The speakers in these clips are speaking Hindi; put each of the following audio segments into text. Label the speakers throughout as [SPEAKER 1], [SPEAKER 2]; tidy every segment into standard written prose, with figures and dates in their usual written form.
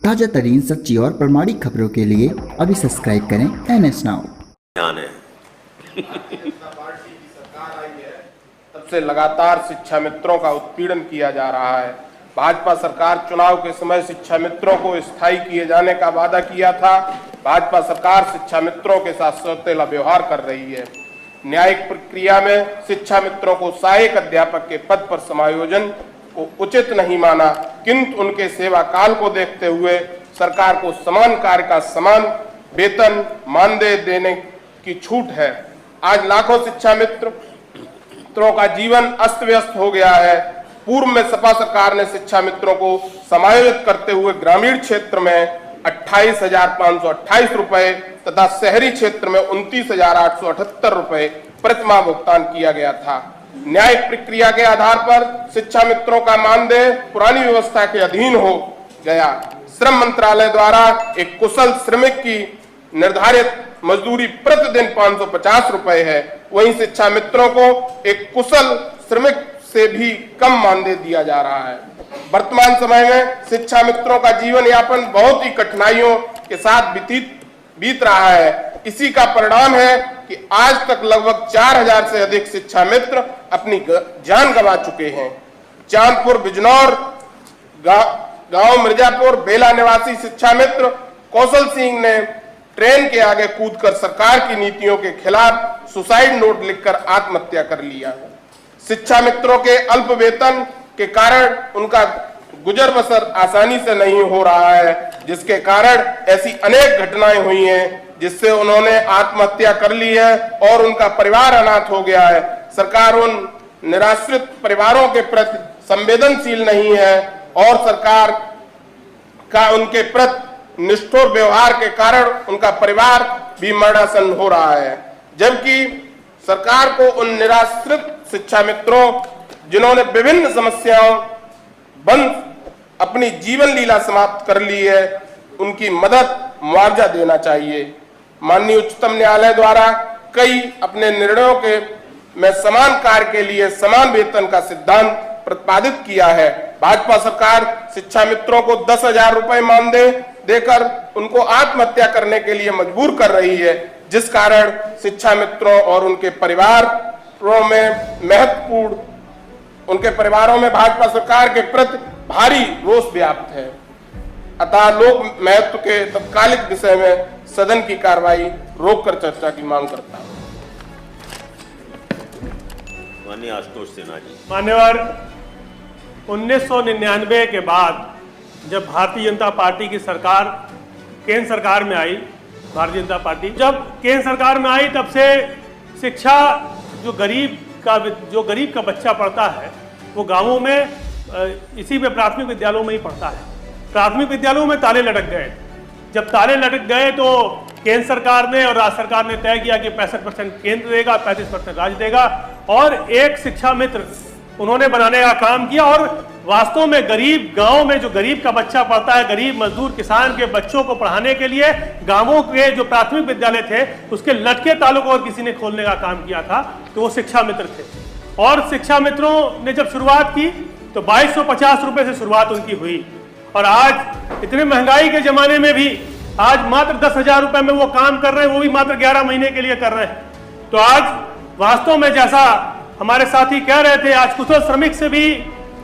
[SPEAKER 1] ताजा तरीन सच्ची और प्रमाणिक खबरों के लिए अभी सब्सक्राइब करें NS Now।
[SPEAKER 2] तब से लगातार शिक्षा मित्रों का उत्पीड़न किया जा रहा है। भाजपा सरकार चुनाव के समय शिक्षा मित्रों को स्थायी किए जाने का वादा किया था। भाजपा सरकार शिक्षा मित्रों के साथ सौतेला व्यवहार कर रही है। न्यायिक प्रक्रिया में शिक्षा मित्रों को सहायक अध्यापक के पद पर समायोजन को उचित नहीं माना, किंतु उनके सेवा काल को देखते हुए सरकार को समान कार्य का समान वेतन मानदेय देने की छूट है। आज लाखों शिक्षा मित्रों का जीवन अस्त व्यस्त हो गया है। पूर्व में सपा सरकार ने शिक्षा मित्रों को समायोजित करते हुए ग्रामीण क्षेत्र में 28,528 रुपए तथा शहरी क्षेत्र में 29,878 रुपए प्रतिमाह भुगतान किया गया था। न्यायिक प्रक्रिया के आधार पर शिक्षा मित्रों का मानदेय पुरानी व्यवस्था के अधीन हो गया। श्रम मंत्रालय द्वारा एक कुशल श्रमिक की निर्धारित मजदूरी प्रतिदिन 550 रुपए है, वहीं शिक्षा मित्रों को एक कुशल श्रमिक से भी कम मानदेय दिया जा रहा है। वर्तमान समय में शिक्षा मित्रों का जीवन यापन बहुत ही कठिनाइयों के साथ बीत रहा है। इसी का परिणाम है कि आज तक लगभग 4,000 से अधिक शिक्षा मित्र अपनी जान गंवा चुके हैं। चांदपुर, बिजनौर, गांव मिर्जापुर बेला निवासी शिक्षा मित्र कौशल सिंह ने ट्रेन के आगे कूदकर सरकार की नीतियों के खिलाफ सुसाइड नोट लिखकर आत्महत्या कर लिया। शिक्षा मित्रों के अल्प वेतन के कारण उनका गुजर बसर आसानी से नहीं हो रहा है, जिसके कारण ऐसी अनेक घटनाएं हुई हैं जिससे उन्होंने आत्महत्या कर ली है और उनका परिवार अनाथ हो गया है। सरकार उन निराश्रित परिवारों के प्रति संवेदनशील नहीं है और सरकार का उनके प्रति निष्ठुर व्यवहार के कारण उनका परिवार भी मरणासन हो रहा है। जबकि सरकार को उन निराश्रित शिक्षा मित्रों जिन्होंने विभिन्न समस्याओं बंद अपनी जीवन लीला समाप्त कर ली है, उनकी मदद मुआवजा देना चाहिए। माननीय उच्चतम न्यायालय द्वारा कई अपने निर्णयों के में समान कार्य के लिए समान वेतन का सिद्धांत प्रतिपादित किया है। भाजपा सरकार शिक्षा मित्रों को 10,000 रुपए मानदेय देकर उनको आत्महत्या करने के लिए मजबूर कर रही है, जिस कारण शिक्षा मित्रों और उनके परिवारों में भाजपा सरकार के प्रति भारी रोष व्याप्त है। अतः लोक महत्व के तत्कालिक विषय में सदन की कार्रवाई रोककर चर्चा की मांग करता हूं।
[SPEAKER 3] माननीय आशुतोष सिन्हा जी।
[SPEAKER 4] मान्यवर, 1999 के बाद जब भारतीय जनता पार्टी की सरकार केंद्र सरकार में आई, भारतीय जनता पार्टी जब केंद्र सरकार में आई तब से शिक्षा जो गरीब का बच्चा पढ़ता है वो गांवों में इसी में प्राथमिक विद्यालयों में ही पढ़ता है। प्राथमिक विद्यालयों में ताले लटक गए। जब ताले लटक गए तो केंद्र सरकार ने और राज्य सरकार ने तय किया कि 65% केंद्र देगा, 35% राज्य देगा और एक शिक्षा मित्र उन्होंने बनाने का काम किया। और वास्तव में गरीब गांव में जो गरीब का बच्चा पढ़ता है, गरीब मजदूर किसान के बच्चों को पढ़ाने के लिए गांवों के जो प्राथमिक विद्यालय थे उसके लटके तालों को और किसी ने खोलने का काम किया था तो वो शिक्षा मित्र थे। और शिक्षा मित्रों ने जब शुरुआत की तो 2250 रुपए से शुरुआत उनकी हुई और आज इतने महंगाई के जमाने में भी आज मात्र 10,000 रुपए में वो काम कर रहे हैं, वो भी मात्र 11 महीने के लिए कर रहे हैं। तो आज वास्तव में जैसा हमारे साथी कह रहे थे, आज कुशल श्रमिक से भी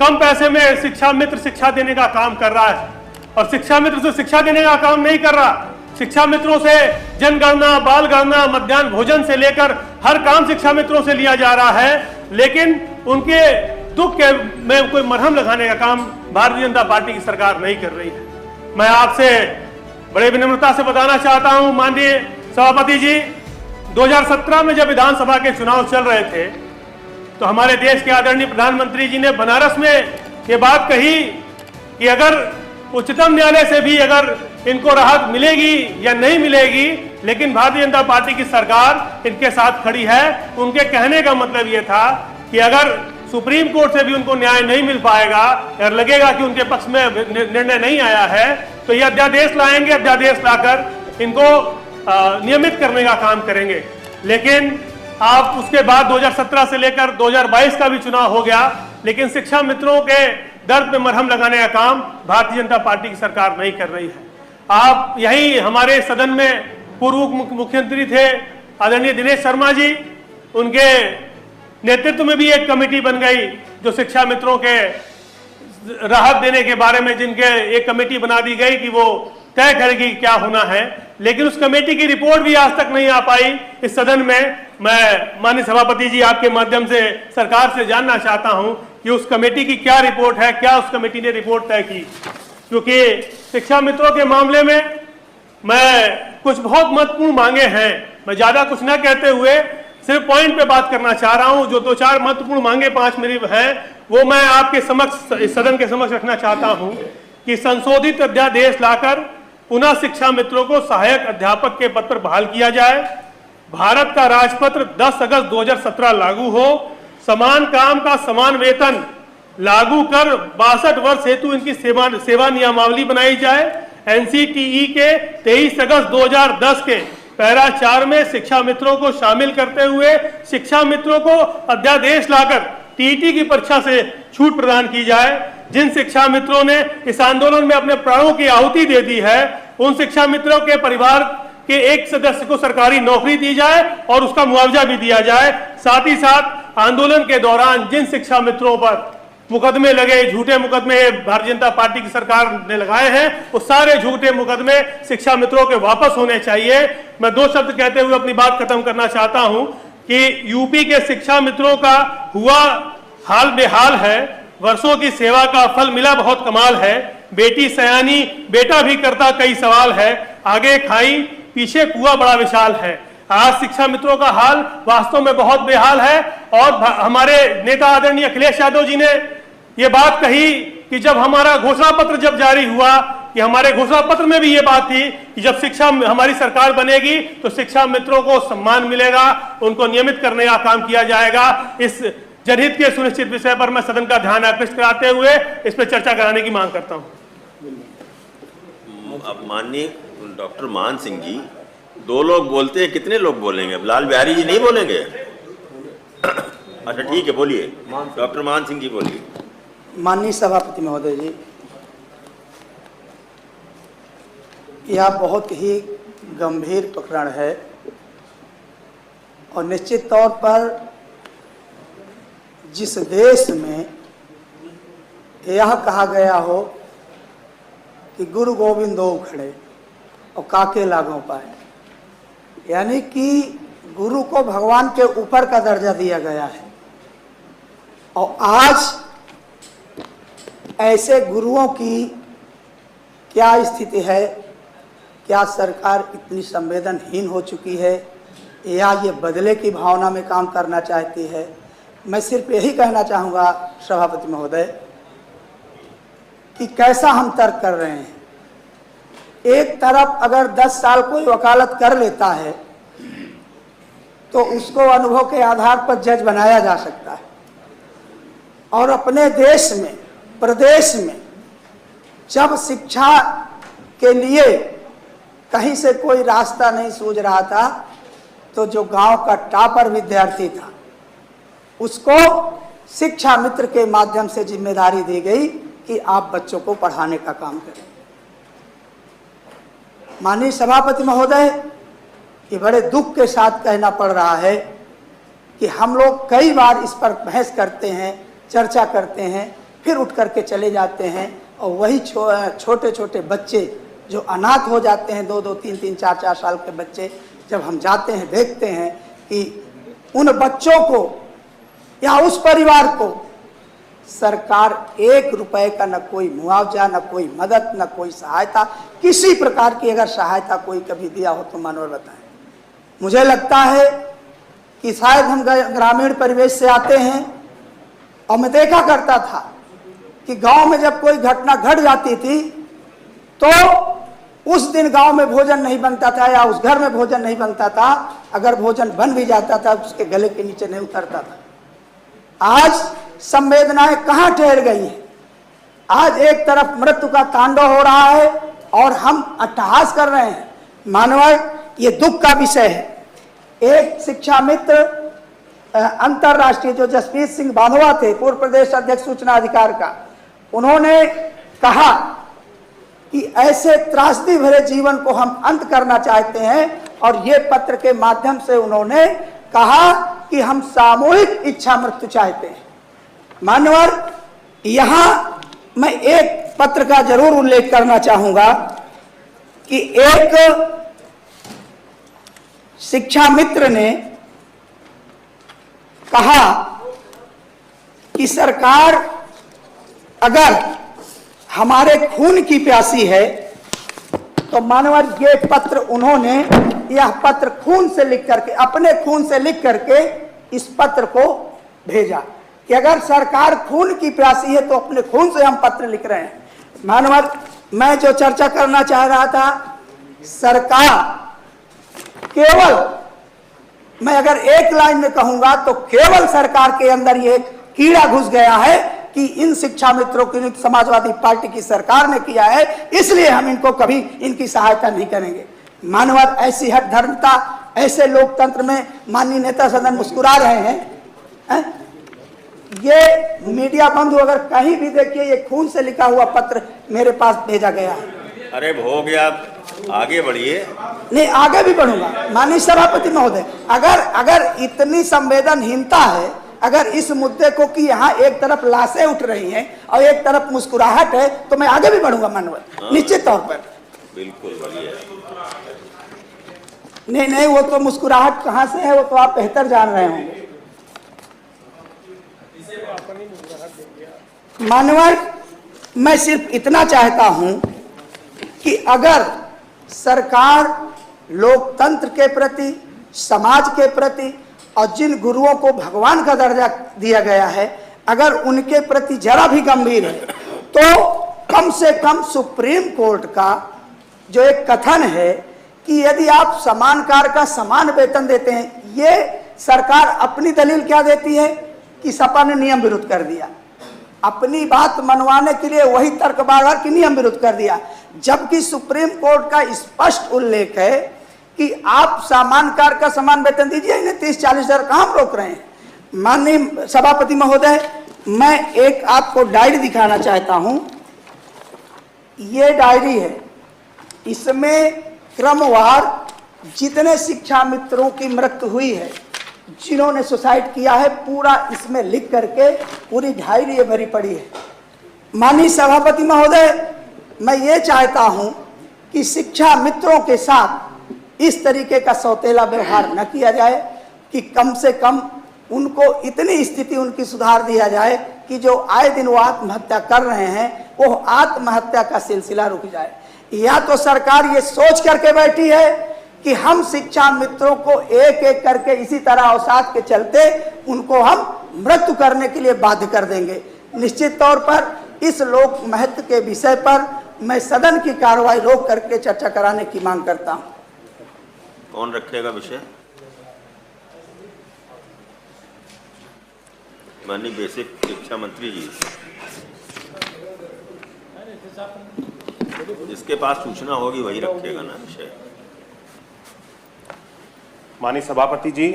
[SPEAKER 4] कम पैसे में शिक्षा मित्र शिक्षा देने का काम कर रहा है और शिक्षा मित्र से शिक्षा देने का काम नहीं कर रहा। शिक्षा मित्रों से जनगणना, बाल गणना, मध्याह्न भोजन से लेकर हर काम शिक्षा मित्रों से लिया जा रहा है, लेकिन उनके दुख के में कोई मरहम लगाने का काम भारतीय जनता पार्टी की सरकार नहीं कर रही है। मैं आपसे बड़े विनम्रता से बताना चाहता हूं माननीय सभापति जी, 2017 में जब विधानसभा के चुनाव चल रहे थे तो हमारे देश के आदरणीय प्रधानमंत्री जी ने बनारस में ये बात कही कि अगर उच्चतम न्यायालय से भी अगर इनको राहत मिलेगी या नहीं मिलेगी, लेकिन भारतीय जनता पार्टी की सरकार इनके साथ खड़ी है। उनके कहने का मतलब ये था कि अगर सुप्रीम कोर्ट से भी उनको न्याय नहीं मिल पाएगा और लगेगा कि उनके पक्ष में निर्णय नहीं आया है तो ये अध्यादेश लाएंगे, अध्यादेश लाकर इनको नियमित करने का काम करेंगे। लेकिन आप उसके बाद 2017 से लेकर 2022 का भी चुनाव हो गया, लेकिन शिक्षा मित्रों के दर्द पे मरहम लगाने का काम भारतीय जनता पार्टी की सरकार नहीं कर रही है। आप यही हमारे सदन में पूर्व मुख्यमंत्री थे आदरणीय दिनेश शर्मा जी, उनके नेतृत्व में भी एक कमेटी बन गई जो शिक्षा मित्रों के राहत देने के बारे में, जिनके एक कमेटी बना दी गई कि वो तय करेगी क्या होना है, लेकिन उस कमेटी की रिपोर्ट भी आज तक नहीं आ पाई इस सदन में। मैं माननीय सभापति जी आपके माध्यम से सरकार से जानना चाहता हूं कि उस कमेटी की क्या रिपोर्ट है, क्या उस कमेटी ने रिपोर्ट तय की, क्योंकि शिक्षा मित्रों के मामले में मैं कुछ बहुत महत्वपूर्ण मांगे हैं। मैं ज्यादा कुछ न कहते हुए सिर्फ पॉइंट पे बात करना चाह रहा हूं। जो 2-4 महत्वपूर्ण मांगे 5 मेरी हैं वो मैं आपके समक्ष, इस सदन के समक्ष रखना चाहता हूं कि संशोधित अध्यादेश लाकर पुनः शिक्षा मित्रों को सहायक अध्यापक के पद पर बहाल किया जाए। भारत का राजपत्र 10 अगस्त 2017 लागू हो। समान काम का समान वेतन लागू कर 62 वर्ष हेतु इनकी सेवा नियमावली बनाई जाए। एनसीटीई के 23 अगस्त 2010 के पैरा 4 में शिक्षा मित्रों को शामिल करते हुए शिक्षा मित्रों को अध्यादेश लाकर टीईटी की परीक्षा से छूट प्रदान की जाए। जिन शिक्षा मित्रों ने इस आंदोलन में अपने प्राणों की आहुति दे दी है, उन शिक्षा मित्रों के परिवार के एक सदस्य को सरकारी नौकरी दी जाए और उसका मुआवजा भी दिया जाए। साथ ही साथ आंदोलन के दौरान जिन शिक्षा मित्रों पर मुकदमे लगे, झूठे मुकदमे भारतीय जनता पार्टी की सरकार ने लगाए हैं, वो सारे झूठे मुकदमे शिक्षा मित्रों के वापस होने चाहिए। मैं 2 शब्द कहते हुए अपनी बात खत्म करना चाहता हूं कि यूपी के शिक्षा मित्रों का हुआ हाल बेहाल है। वर्षों की सेवा का फल मिला बहुत कमाल है। बेटी सयानी बेटा भी करता कई सवाल है। आगे खाई पीछे कुआं बड़ा विशाल है। आज शिक्षा मित्रों का हाल वास्तव में बहुत बेहाल है। और हमारे नेता आदरणीय अखिलेश यादव जी ने ये बात कही कि जब हमारा घोषणा पत्र जब जारी हुआ कि हमारे घोषणा पत्र में भी ये बात थी कि जब शिक्षा हमारी सरकार बनेगी तो शिक्षा मित्रों को सम्मान मिलेगा, उनको नियमित करने का काम किया जाएगा। इस जनहित के सुनिश्चित विषय पर मैं सदन का ध्यान आकृष्ट कराते हुए इस पर चर्चा कराने की मांग करता हूं।
[SPEAKER 3] अब माननीय डॉक्टर मान सिंह जी, 2 लोग बोलते हैं, कितने लोग बोलेंगे? अब लाल बिहारी जी नहीं बोलेंगे? अच्छा ठीक है, बोलिए डॉक्टर मान सिंह जी, बोलिए।
[SPEAKER 5] माननीय सभापति महोदय जी, यह बहुत ही गंभीर प्रकरण है और निश्चित तौर पर जिस देश में यह कहा गया हो कि गुरु गोविंद दो खड़े और काके लागों पाए, यानी कि गुरु को भगवान के ऊपर का दर्जा दिया गया है, और आज ऐसे गुरुओं की क्या स्थिति है? क्या सरकार इतनी संवेदनहीन हो चुकी है या ये बदले की भावना में काम करना चाहती है? मैं सिर्फ यही कहना चाहूँगा सभापति महोदय कि कैसा हम तर्क कर रहे हैं। एक तरफ अगर 10 साल कोई वकालत कर लेता है तो उसको अनुभव के आधार पर जज बनाया जा सकता है, और अपने देश में, प्रदेश में जब शिक्षा के लिए कहीं से कोई रास्ता नहीं सूझ रहा था तो जो गांव का टॉपर विद्यार्थी था उसको शिक्षा मित्र के माध्यम से जिम्मेदारी दी गई कि आप बच्चों को पढ़ाने का काम करें। माननीय सभापति महोदय, ये बड़े दुख के साथ कहना पड़ रहा है कि हम लोग कई बार इस पर बहस करते हैं, चर्चा करते हैं, फिर उठ करके चले जाते हैं, और वही छोटे छोटे बच्चे जो अनाथ हो जाते हैं, 2-2, 3-3, 4-4 साल के बच्चे, जब हम जाते हैं देखते हैं कि उन बच्चों को या उस परिवार को सरकार 1 रुपए का न कोई मुआवजा, न कोई मदद, न कोई सहायता, किसी प्रकार की अगर सहायता कोई कभी दिया हो तो मानव बताएं। मुझे लगता है कि शायद हम ग्रामीण परिवेश से आते हैं, और मैं देखा करता था कि गांव में जब कोई घटना घट जाती थी तो उस दिन गांव में भोजन नहीं बनता था या उस घर में भोजन नहीं बनता था। अगर भोजन बन भी जाता था उसके गले के नीचे नहीं उतरता था। आज संवेदनाएं कहां ठहर गई हैं? आज एक तरफ मृत्यु का तांडव हो रहा है और हम अट्टहास कर रहे हैं। मानव, ये दुख का विषय है। एक शिक्षा मित्र अंतरराष्ट्रीय जो जसप्रीत सिंह बांधवा थे, पूर्व प्रदेश अध्यक्ष सूचना अधिकार का, उन्होंने कहा कि ऐसे त्रासदी भरे जीवन को हम अंत करना चाहते हैं, और ये पत्र के माध्यम से उन्होंने कहा कि हम सामूहिक इच्छा मृत्यु चाहते हैं। मान्यवर, यहां मैं एक पत्र का जरूर उल्लेख करना चाहूंगा कि एक शिक्षा मित्र ने कहा कि सरकार अगर हमारे खून की प्यासी है, तो मानवर ये पत्र उन्होंने, यह पत्र खून से लिख करके, अपने खून से लिख करके इस पत्र को भेजा कि अगर सरकार खून की प्यासी है तो अपने खून से हम पत्र लिख रहे हैं। मानवर, मैं जो चर्चा करना चाह रहा था, सरकार केवल, मैं अगर एक लाइन में कहूंगा तो केवल सरकार के अंदर ये कीड़ा घुस गया है कि इन शिक्षा मित्रों की नियुक्ति समाजवादी पार्टी की सरकार ने किया है, इसलिए हम इनको कभी इनकी सहायता नहीं करेंगे। मानवर, ऐसी हट धर्मता, ऐसे लोकतंत्र में माननीय नेता सदन मुस्कुरा रहे हैं। ये मीडिया बंधु अगर कहीं भी देखिए, ये खून से लिखा हुआ पत्र मेरे पास भेजा गया है।
[SPEAKER 3] अरे हो गया, आगे बढ़िए।
[SPEAKER 5] नहीं, आगे भी बढ़ूंगा माननीय सभापति महोदय। अगर इतनी संवेदनहीनता है, अगर इस मुद्दे को कि यहाँ एक तरफ लाशें उठ रही हैं और एक तरफ मुस्कुराहट है, तो मैं आगे भी बढ़ूंगा मानवर, निश्चित तौर पर।
[SPEAKER 3] बिल्कुल बढ़िया।
[SPEAKER 5] नहीं, वो तो मुस्कुराहट कहाँ से है वो तो आप बेहतर जान रहे होंगे। मानवर, मैं सिर्फ इतना चाहता हूं कि अगर सरकार लोकतंत्र के प्रति, समाज के प्रति और जिन गुरुओं को भगवान का दर्जा दिया गया है, अगर उनके प्रति जरा भी गंभीर है, तो कम से कम सुप्रीम कोर्ट का जो एक कथन है कि यदि आप समान कार्य का समान वेतन देते हैं, ये सरकार अपनी दलील क्या देती है कि सपा ने नियम विरुद्ध कर दिया। अपनी बात मनवाने के लिए वही तर्क बार कि नियम विरुद्ध कर दिया, जबकि सुप्रीम कोर्ट का स्पष्ट उल्लेख है कि आप समान कार्य का समान वेतन दीजिए, इन्हें 30-40 हजार कहां रोक रहे हैं। माननीय सभापति महोदय, मैं एक आपको डायरी दिखाना चाहता हूं। ये डायरी है, इसमें क्रमवार जितने शिक्षा मित्रों की मृत्यु हुई है, जिन्होंने सुसाइड किया है, पूरा इसमें लिख करके पूरी डायरी ये भरी पड़ी है। माननीय सभापति महोदय, मैं ये चाहता हूं कि शिक्षा मित्रों के साथ इस तरीके का सौतेला व्यवहार न किया जाए, कि कम से कम उनको इतनी स्थिति उनकी सुधार दिया जाए कि जो आए दिन वो आत्महत्या कर रहे हैं, वो आत्महत्या का सिलसिला रुक जाए। या तो सरकार ये सोच करके बैठी है कि हम शिक्षा मित्रों को एक एक करके इसी तरह अवसाद के चलते उनको हम मृत्यु करने के लिए बाध्य कर देंगे। निश्चित तौर पर इस लोक महत्व के विषय पर मैं सदन की कार्रवाई रोक करके चर्चा कराने की मांग करता हूं।
[SPEAKER 3] कौन रखेगा विषय? माननीय बेसिक शिक्षा मंत्री जी, जिसके पास सूचना होगी वही रखेगा ना विषय।
[SPEAKER 2] माननीय सभापति जी,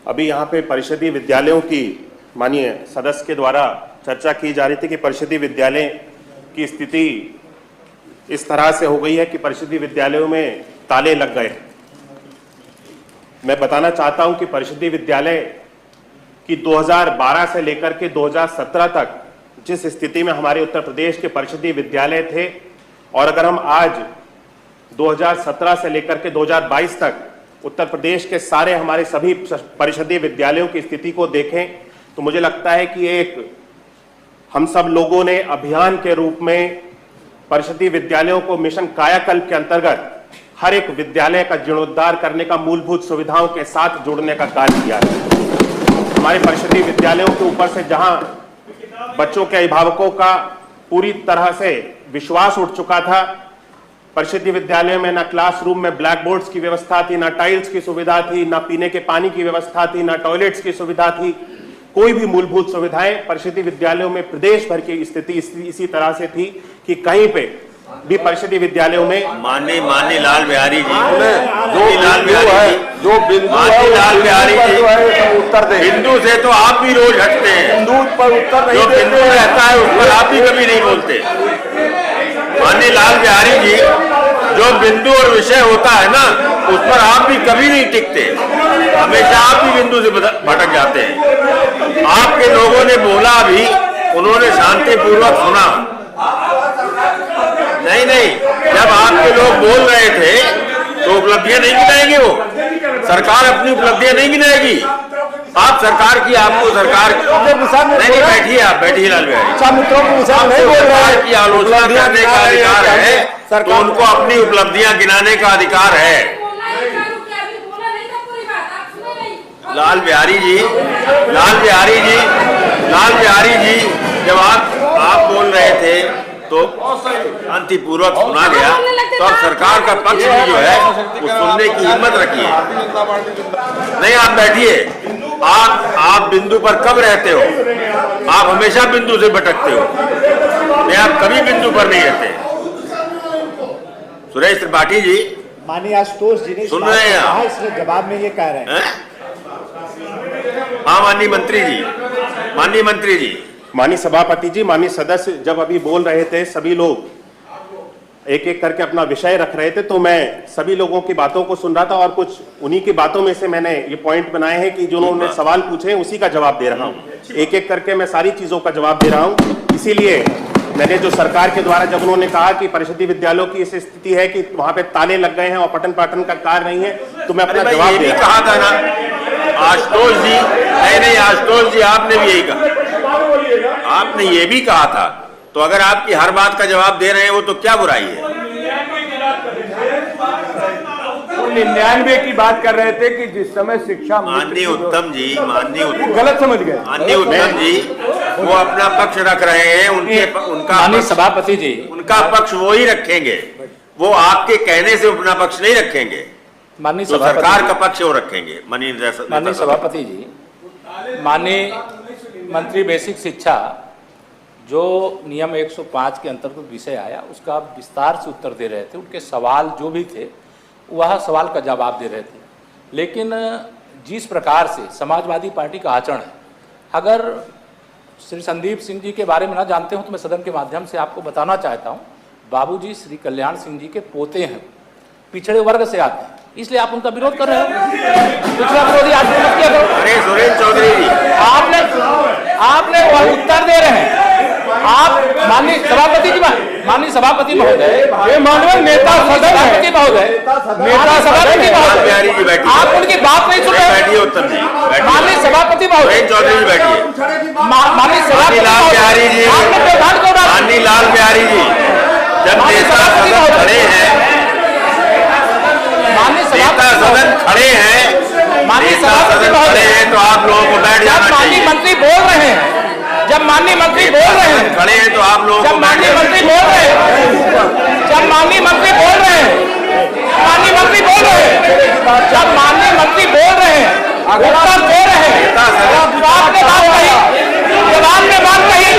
[SPEAKER 2] अभी यहाँ पे परिषदीय विद्यालयों की माननीय सदस्य के द्वारा चर्चा की जा रही थी कि परिषदीय विद्यालय की स्थिति इस तरह से हो गई है कि परिषदीय विद्यालयों में ताले लग गए। मैं बताना चाहता हूं कि परिषदीय विद्यालय की 2012 से लेकर के 2017 तक जिस स्थिति में हमारे उत्तर प्रदेश के परिषदीय विद्यालय थे, और अगर हम आज 2017 से लेकर के 2022 तक उत्तर प्रदेश के सारे हमारे सभी परिषदीय विद्यालयों की स्थिति को देखें, तो मुझे लगता है कि एक हम सब लोगों ने अभियान के रूप में परिषदीय विद्यालयों को मिशन कायाकल्प के अंतर्गत हर एक विद्यालय का जीर्णोद्धार करने का, मूलभूत सुविधाओं के साथ जोड़ने का कार्य किया है। हमारे परिषदीय विद्यालयों के ऊपर से जहां बच्चों के अभिभावकों का पूरी तरह से विश्वास उठ चुका था, परिषदीय विद्यालय में ना क्लासरूम में ब्लैक बोर्ड्स की व्यवस्था थी, ना टाइल्स की सुविधा थी, ना पीने के पानी की व्यवस्था थी, ना टॉयलेट्स की सुविधा थी, कोई भी मूलभूत सुविधाएं परिषदीय विद्यालयों में प्रदेश भर की स्थिति इसी तरह से थी कि कहीं पे
[SPEAKER 6] भी परिषदीय विद्यालयों में
[SPEAKER 3] माननीय लाल बिहारी जी,
[SPEAKER 2] जो बिंदु
[SPEAKER 3] माननीय लाल बिहारी जी
[SPEAKER 2] उत्तर दे।
[SPEAKER 3] बिंदु से तो आप भी रोज हटते हैं,
[SPEAKER 2] बिंदु पर उत्तर नहीं
[SPEAKER 3] जो बिंदु रहता है उस पर आप भी कभी नहीं बोलते। माननीय लाल बिहारी जी, जो बिंदु और विषय होता है ना, उस पर आप भी कभी नहीं टिकते, हमेशा आप भी बिंदु से भटक जाते हैं। आपके लोगों ने बोला भी, उन्होंने शांतिपूर्वक सुना। नहीं, जब आपके लोग बोल रहे थे तो उपलब्धियां नहीं गिनाएंगे, वो सरकार अपनी उपलब्धियां नहीं गिनाएगी। आप सरकार की, आपको सरकार नहीं, बैठिए आप, बैठिए लाल बिहारी, सरकार की आलोचना करने का अधिकार है, तो उनको अपनी उपलब्धियां गिनाने का अधिकार है। लाल बिहारी जी, जब आप बोल रहे थे तो शांतिपूर्वक सुना गया, तो अब सरकार का पक्ष भी जो है वो सुनने की हिम्मत रखिए। नहीं, आप बैठिए, आप बिंदु पर कब रहते हो? आप हमेशा बिंदु से भटकते हो, नहीं, आप कभी बिंदु पर नहीं रहते। सुरेश त्रिपाठी जी,
[SPEAKER 7] माननीय आशुतोष जी ने
[SPEAKER 3] सुन रहे हैं आप?
[SPEAKER 7] इसलिए जवाब में ये कह रहे हैं।
[SPEAKER 3] हाँ, माननीय मंत्री जी,
[SPEAKER 6] माननीय सभापति जी, माननीय सदस्य जब अभी बोल रहे थे, सभी लोग एक एक करके अपना विषय रख रहे थे, तो मैं सभी लोगों की बातों को सुन रहा था और कुछ उन्हीं की बातों में से मैंने ये पॉइंट बनाए हैं कि जो उन्होंने सवाल पूछे उसी का जवाब दे रहा हूं। एक एक करके मैं सारी चीजों का जवाब दे रहा हूं। इसीलिए मैंने जो सरकार के द्वारा जब उन्होंने कहा कि परिषदीय विद्यालयों की ऐसी स्थिति है कि वहां पे ताले लग गए हैं और पठन पाठन का कार्य नहीं है, तो मैं अपना जवाब
[SPEAKER 3] भी कहा था ना आशुतोष जी, नहीं आशुतोष जी, आपने भी यही कहा, आपने ये भी कहा था। तो अगर आपकी हर बात का जवाब दे रहे हैं वो, तो क्या बुराई है?
[SPEAKER 2] 99 की बात कर रहे थे कि जिस समय शिक्षा,
[SPEAKER 3] माननीय उत्तम जी,
[SPEAKER 2] गलत समझ गए।
[SPEAKER 3] माननीय उत्तम जी, वो अपना पक्ष रख रहे हैं, उनका
[SPEAKER 7] माननीय सभापति जी,
[SPEAKER 3] उनका पक्ष वो ही रखेंगे, वो आपके कहने से अपना पक्ष नहीं रखेंगे।
[SPEAKER 7] माननीय
[SPEAKER 3] तो सरकार का पक्ष वो रखेंगे।
[SPEAKER 7] माननीय सभापति जी, माननीय मंत्री बेसिक शिक्षा जो नियम 105 के अंतर्गत विषय आया, उसका आप विस्तार से उत्तर दे रहे थे। उनके सवाल जो भी थे वह सवाल का जवाब दे रहे थे, लेकिन जिस प्रकार से समाजवादी पार्टी का आचरण है, अगर श्री संदीप सिंह जी के बारे में ना जानते हो तो मैं सदन के माध्यम से आपको बताना चाहता हूँ। बाबूजी श्री कल्याण सिंह जी के पोते हैं, पिछड़े वर्ग से आते हैं, इसलिए आप उनका विरोध कर रहे हो। पिछड़ा विरोधी आदमी मत किया करो।
[SPEAKER 3] अरे सुरेश चौधरी जी,
[SPEAKER 7] आपने वह उत्तर दे रहे हैं। आप माननीय सभापति जी, माननीय सभापति महोदय, ये माननीय नेता सभापति महोदय, नेता सभापति महोदय, आप उनकी बात नहीं सुन रहे।
[SPEAKER 3] बैठिए उत्तम जी,
[SPEAKER 7] माननीय सभापति महोदय,
[SPEAKER 3] चौधरी जी बैठिए।
[SPEAKER 7] माननीय सभापति
[SPEAKER 3] लाल बिहारी जी, माननीय लाल बिहारी जी, जब नेता सदन खड़े हैं, नेता सदन खड़े हैं,
[SPEAKER 7] माननीय सभापति महोदय,
[SPEAKER 3] तो आप लोगों को बैठ जाना चाहिए।
[SPEAKER 7] माननीय मंत्री बोल रहे हैं, जब माननीय मंत्री बोल रहे हैं,
[SPEAKER 3] खड़े हैं तो आप लोगों को
[SPEAKER 7] माननीय मंत्री बोल रहे हैं, जब माननीय मंत्री बोल रहे हैं, माननीय मंत्री बोल रहे हैं, जब माननीय मंत्री बोल रहे हैं, उत्तर दे रहे हैं, आपने बात कही, जवाब में बात कही,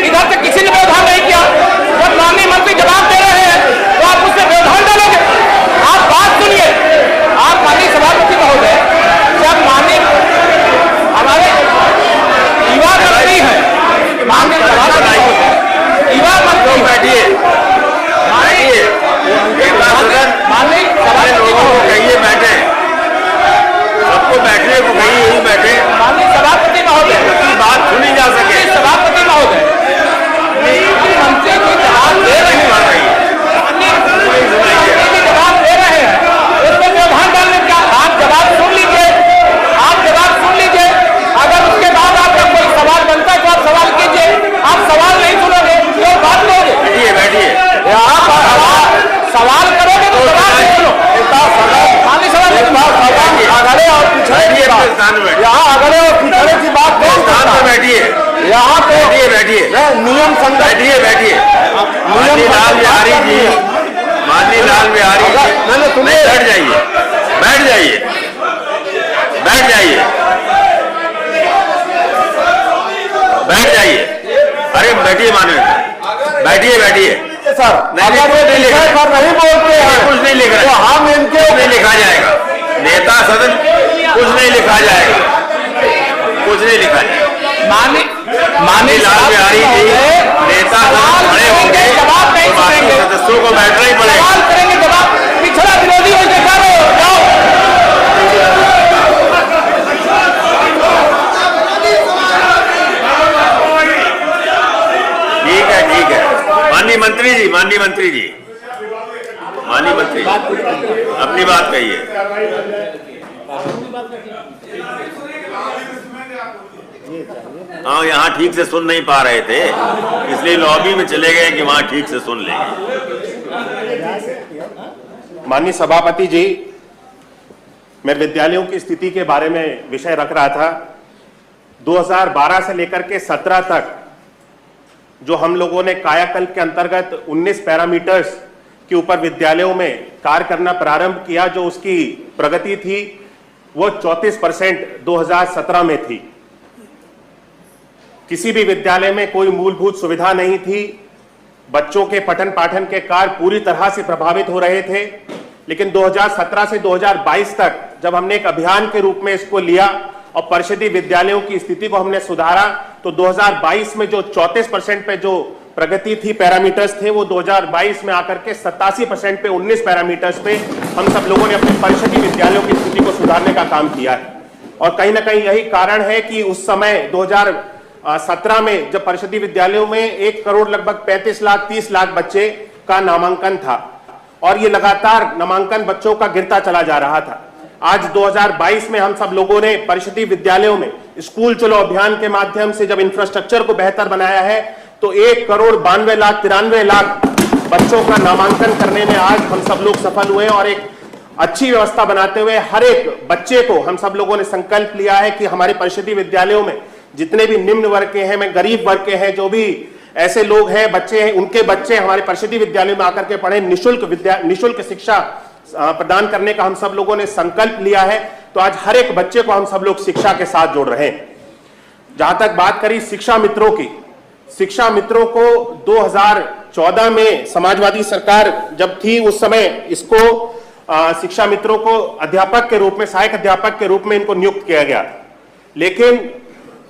[SPEAKER 7] इधर से किसी ने व्यवधान नहीं किया। जब माननीय मंत्री जवाब दे रहे हैं तो आप उससे व्यवधान डालोगे? आप बात सुनिए। आप माननीय सभापति महोदय, जब माननीय हमारे युवा मंत्री हैं, माननीय सभापति युवा मंत्री,
[SPEAKER 3] बैठिए,
[SPEAKER 7] माननीय सभापति
[SPEAKER 3] लोगों को कहिए बैठे, सबको बैठने को कहिए, यही बैठे।
[SPEAKER 7] माननीय सभापति महोदय,
[SPEAKER 3] बात सुनी जा सके।
[SPEAKER 7] सभापति महोदय, मंत्री को जवाब दे रहे हैं, जवाब दे रहे हैं, उसमें व्यवधान डालने का आप जवाब सुन लीजिए, आप जवाब सुन लीजिए। अगर उसके बाद आपका कोई सवाल बनता है तो आप सवाल कीजिए। आप सवाल नहीं सुनोगे तो बात करोगे।
[SPEAKER 3] बैठिए,
[SPEAKER 7] आप सवाल करोगे तो सवाल नहीं सुनो। माननीय सभापति, अगले और पिछड़े की बात, यहाँ अगले और पिछड़े की बात
[SPEAKER 3] बैठिए,
[SPEAKER 7] यहाँ पे
[SPEAKER 3] बैठिए,
[SPEAKER 7] नियम संगत,
[SPEAKER 3] बैठिए। माननीय लाल बिहारी जी, माननीय लाल बिहारी जी, बैठ जाइए, बैठ जाइए, बैठ जाइए, बैठ जाइए। अरे बैठिए, माननीय बैठिए, बैठिए,
[SPEAKER 8] सर अगर ये विषय पर नहीं बोलते हैं
[SPEAKER 3] कुछ नहीं लिख रहा,
[SPEAKER 8] तो हम इनके
[SPEAKER 3] कुछ नहीं लिखा जाएगा। नेता सदन कुछ नहीं लिखा जाएगा, कुछ नहीं लिखा जाएगा। माननीय लाल बिहारी जी नेता सदन खड़े होंगे तो बाकी सदस्यों को बैठना ही पड़ेगा।
[SPEAKER 8] पिछड़ा विरोधी हो जाओ।
[SPEAKER 3] ठीक है माननीय मंत्री जी अपनी बात कहिए। हाँ, यहाँ ठीक से सुन नहीं पा रहे थे, इसलिए लॉबी में चले गए कि वहां ठीक से सुन लेंगे।
[SPEAKER 6] माननीय सभापति जी, मैं विद्यालयों की स्थिति के बारे में विषय रख रहा था। 2012 से लेकर के 17 तक जो हम लोगों ने कायाकल्प के अंतर्गत 19 पैरामीटर्स के ऊपर विद्यालयों में कार्य करना प्रारंभ किया, जो उसकी प्रगति थी वो 34% 2017 में थी। किसी भी विद्यालय में कोई मूलभूत सुविधा नहीं थी, बच्चों के पठन पाठन के कार्य पूरी तरह से प्रभावित हो रहे थे। लेकिन 2017 से 2022 तक जब हमने एक अभियान के रूप में इसको लिया और परिषदीय विद्यालयों की स्थिति को हमने सुधारा, तो 2022 में जो 34% पे जो प्रगति थी, पैरामीटर्स थे, वो 2022 में आकर के 87% पे 19 पैरामीटर्स पे हम सब लोगों ने अपने परिषदीय विद्यालयों की स्थिति को सुधारने का काम किया है। और कहीं ना कहीं यही कारण है कि उस समय 2017 में जब परिषदीय विद्यालयों में 1 करोड़ लगभग 35 लाख 30 लाख बच्चे का नामांकन था और ये लगातार नामांकन बच्चों का गिरता चला जा रहा था। आज 2022 में हम सब लोगों ने परिषदीय विद्यालयों में स्कूल चलो अभियान के माध्यम से जब इंफ्रास्ट्रक्चर को बेहतर बनाया है, तो 1 करोड़ 92 लाख 93 लाख बच्चों का नामांकन करने में आज हम सब लोग सफल हुए। और एक अच्छी व्यवस्था बनाते हुए हर एक बच्चे को हम सब लोगों ने संकल्प लिया है कि हमारे परिषदीय विद्यालयों में जितने भी निम्न वर्ग के हैं, में गरीब वर्ग के हैं, जो भी ऐसे लोग हैं, बच्चे हैं, उनके बच्चे हमारे परिषदीय विद्यालयों में आकर के पढ़े, निःशुल्क शिक्षा प्रदान करने का हम सब लोगों ने संकल्प लिया है। तो आज हर एक बच्चे को हम सब लोग शिक्षा के साथ जोड़ रहे हैं। जहां तक बात करी शिक्षा मित्रों की, शिक्षा मित्रों को 2014 में समाजवादी सरकार जब थी, उस समय इसको शिक्षा मित्रों को अध्यापक के रूप में, सहायक अध्यापक के रूप में इनको नियुक्त किया गया। लेकिन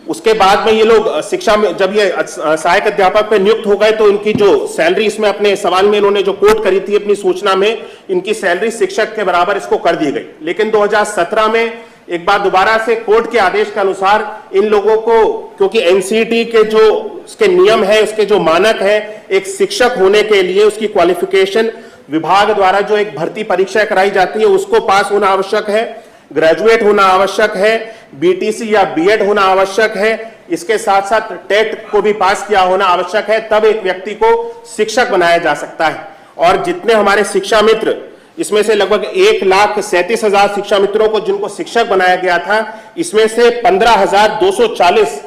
[SPEAKER 6] उसके बाद में ये लोग शिक्षा में जब ये सहायक अध्यापक पे नियुक्त हो गए, तो इनकी जो सैलरी, इसमें अपने सवाल में इन्होंने जो कोट करी थी अपनी सूचना में, इनकी सैलरी शिक्षक के बराबर इसको कर दी गई। लेकिन 2017 में एक बार दोबारा से कोर्ट के आदेश के अनुसार इन लोगों को, क्योंकि एनसीईटी के जो उसके नियम है, उसके जो मानक है, एक शिक्षक होने के लिए उसकी क्वालिफिकेशन विभाग द्वारा जो एक भर्ती परीक्षा कराई जाती है उसको पास होना आवश्यक है, ग्रेजुएट होना आवश्यक है, बीटीसी या बीएड होना आवश्यक है, इसके साथ साथ टेट को भी पास किया होना आवश्यक है, तब एक व्यक्ति को शिक्षक बनाया जा सकता है। और जितने हमारे शिक्षा मित्र, इसमें से लगभग 1,37,000 शिक्षा मित्रों को जिनको शिक्षक बनाया गया था, इसमें से 15,240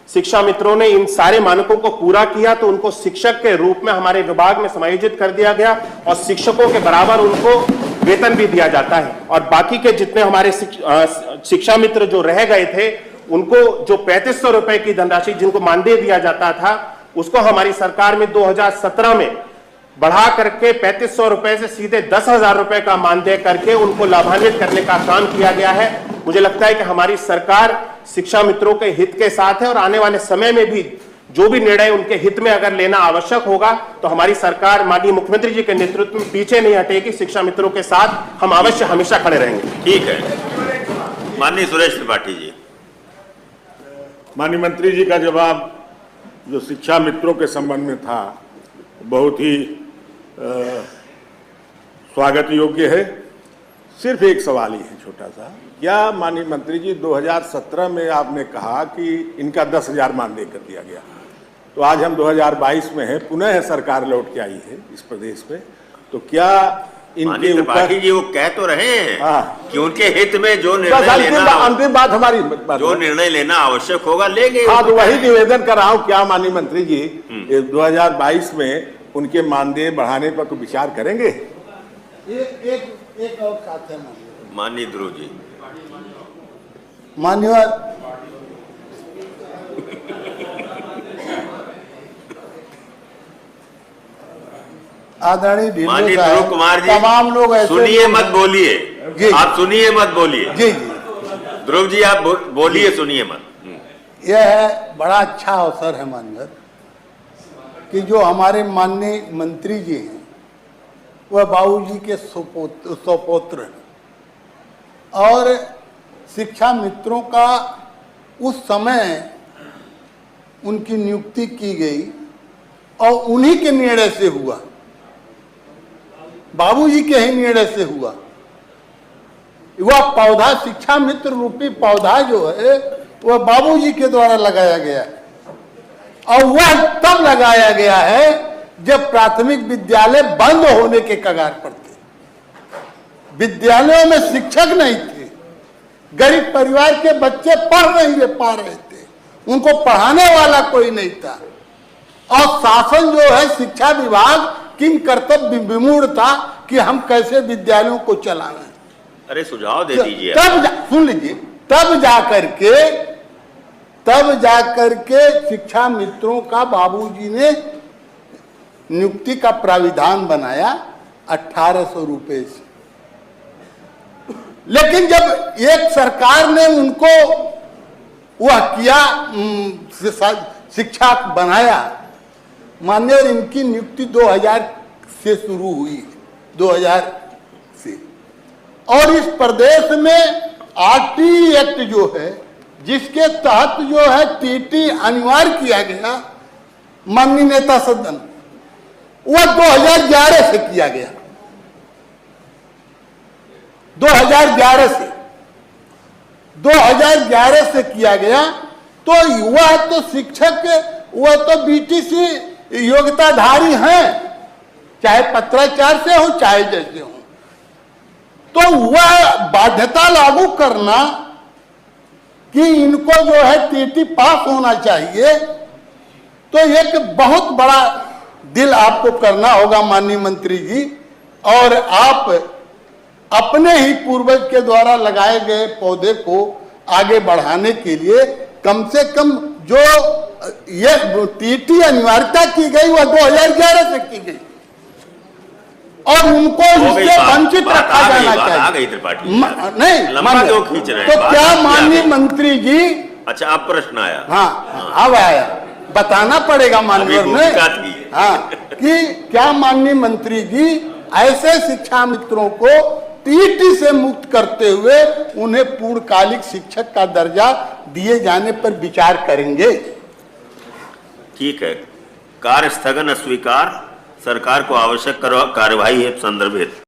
[SPEAKER 6] शिक्षा मित्रों ने इन सारे मानकों को पूरा किया, तो उनको शिक्षक के रूप में हमारे विभाग में समायोजित कर दिया गया और शिक्षकों के बराबर उनको वेतन भी दिया जाता है। और बाकी के जितने हमारे शिक्षा मित्र जो रह गए थे, उनको जो 3500 रुपए की धनराशि जिनको मानदेय दिया जाता था, उसको हमारी सरकार में 2017 में बढ़ा करके 3500 रुपए से सीधे 10,000 रुपए का मानदेय करके उनको लाभान्वित करने का काम किया गया है। मुझे लगता है कि हमारी सरकार शिक्षा मित्रों के हित के साथ है और आने वाले समय में भी जो भी निर्णय उनके हित में अगर लेना आवश्यक होगा, तो हमारी सरकार माननीय मुख्यमंत्री जी के नेतृत्व में पीछे नहीं हटेगी। शिक्षा मित्रों के साथ हम अवश्य हमेशा खड़े रहेंगे।
[SPEAKER 3] ठीक है, माननीय सुरेश त्रिपाठी जी।
[SPEAKER 8] माननीय मंत्री जी का जवाब जो शिक्षा मित्रों के संबंध में था, बहुत ही स्वागत योग्य है। सिर्फ एक सवाल ही है छोटा सा, क्या माननीय मंत्री जी 2017 में आपने कहा कि इनका 10,000 मानदेय कर दिया गया, तो आज हम 2022 में है, पुनः सरकार लौट के आई है इस प्रदेश में, तो क्या इनके ऊपर
[SPEAKER 3] जी वो कह तो रहे हैं कि उनके हित में जो
[SPEAKER 8] अंतिम बात हमारी
[SPEAKER 3] जो निर्णय लेना आवश्यक होगा लेंगे।
[SPEAKER 8] हाँ, तो वही निवेदन कर रहा हूँ, क्या माननीय मंत्री जी 2022 में उनके मानदेय बढ़ाने पर तो विचार करेंगे?
[SPEAKER 9] एक और बात है
[SPEAKER 3] माननीय ध्रुव जी।
[SPEAKER 9] माननीय आदरणीय ढिल्लो
[SPEAKER 3] माननीय
[SPEAKER 9] साहब,
[SPEAKER 3] ध्रुव कुमार जी,
[SPEAKER 9] तमाम लोग ऐसे
[SPEAKER 3] सुनिए
[SPEAKER 9] लोग
[SPEAKER 3] मत
[SPEAKER 9] हैं।
[SPEAKER 3] बोलिए,
[SPEAKER 9] जी।
[SPEAKER 3] आप सुनिए मत बोलिए।
[SPEAKER 9] जी जी,
[SPEAKER 3] ध्रुव जी आप बोलिए, सुनिए मत।
[SPEAKER 9] यह है बड़ा अच्छा अवसर है माननीय कि जो हमारे माननीय मंत्री जी हैं वह बाबूजी के सुपुत्र हैं और शिक्षा मित्रों का उस समय उनकी नियुक्ति की गई और उन्हीं के निर्णय से हुआ, बाबूजी के ही निर्णय से हुआ। वह पौधा शिक्षा मित्र रूपी पौधा जो है वह बाबूजी के द्वारा लगाया गया है और वह तब लगाया गया है जब प्राथमिक विद्यालय बंद होने के कगार पर थे। विद्यालयों में शिक्षक नहीं थे, गरीब परिवार के बच्चे पढ़ नहीं पा रहे थे, उनको पढ़ाने वाला कोई नहीं था और शासन जो है शिक्षा विभाग किन कर्तव्य विमूढ़ था कि हम कैसे विद्यालयों को चलाएं।
[SPEAKER 3] अरे सुझाव दे दीजिए।
[SPEAKER 9] सुन लीजिए, तब जाकर के शिक्षा मित्रों का बाबूजी ने नियुक्ति का प्राविधान बनाया 1800 रुपए से। लेकिन जब एक सरकार ने उनको वह किया शिक्षा बनाया मान्य, इनकी नियुक्ति 2000 से शुरू हुई, 2000 से। और इस प्रदेश में आरटी एक्ट जो है जिसके तहत जो है टीटी अनिवार्य किया गया माननीय नेता सदन, वह 2011 से किया गया, 2011 से किया गया। तो वह तो शिक्षक, वह तो बीटीसी योग्यताधारी हैं, चाहे पत्राचार से हो चाहे जैसे हो, तो वह बाध्यता लागू करना कि इनको जो है टीटी पास होना चाहिए, तो एक बहुत बड़ा दिल आपको करना होगा माननीय मंत्री जी। और आप अपने ही पूर्वज के द्वारा लगाए गए पौधे को आगे बढ़ाने के लिए कम से कम जो ये टीटी अनिवार्यता की गई वह 2011 से की गई और उनको इससे वंचित रखा जाना चाहिए। नहीं,
[SPEAKER 3] खींच रहे
[SPEAKER 9] तो क्या माननीय मंत्री जी,
[SPEAKER 3] अच्छा अब प्रश्न आया।
[SPEAKER 9] हाँ अब आया, बताना पड़ेगा माननीय ने, हाँ, कि क्या माननीय मंत्री जी ऐसे शिक्षा मित्रों को टीटी से मुक्त करते हुए उन्हें पूर्णकालिक शिक्षक का दर्जा दिए जाने पर विचार करेंगे?
[SPEAKER 3] ठीक है, कार्य स्थगन अस्वीकार, सरकार को आवश्यक कार्यवाही हेतु संदर्भित।